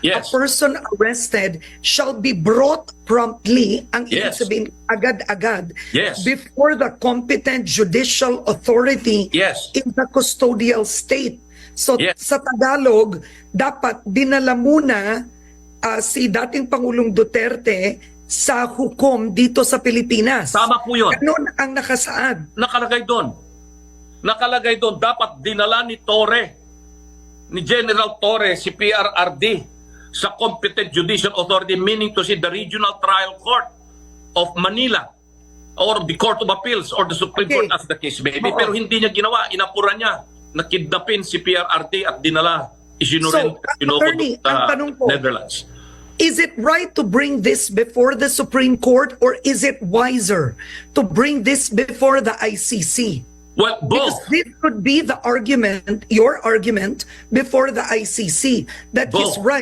Yes. a person arrested shall be brought promptly, ang ibig Yes. sabihin agad-agad, Yes. before the competent judicial authority Yes. in the custodial state. So Yes. sa Tagalog, dapat dinala muna si dating Pangulong Duterte sa hukom dito sa Pilipinas. Tama po yun. Ganun ang nakasaad. Nakalagay doon. Nakalagay doon, dapat dinala ni General Torre, si PRRD, sa competent judicial authority, meaning to say the Regional Trial Court of Manila or the Court of Appeals or the Supreme Okay. Court as the case may be. Oo. Pero hindi niya ginawa, inapuran niya na kidnapin si PRRD at dinala isinurin Attorney, ang sa tanong ko, Netherlands. is it right to bring this before the Supreme Court, or is it wiser to bring this before the ICC? Well, Because both. this could be the argument, your argument, before the ICC, that he's Both. right.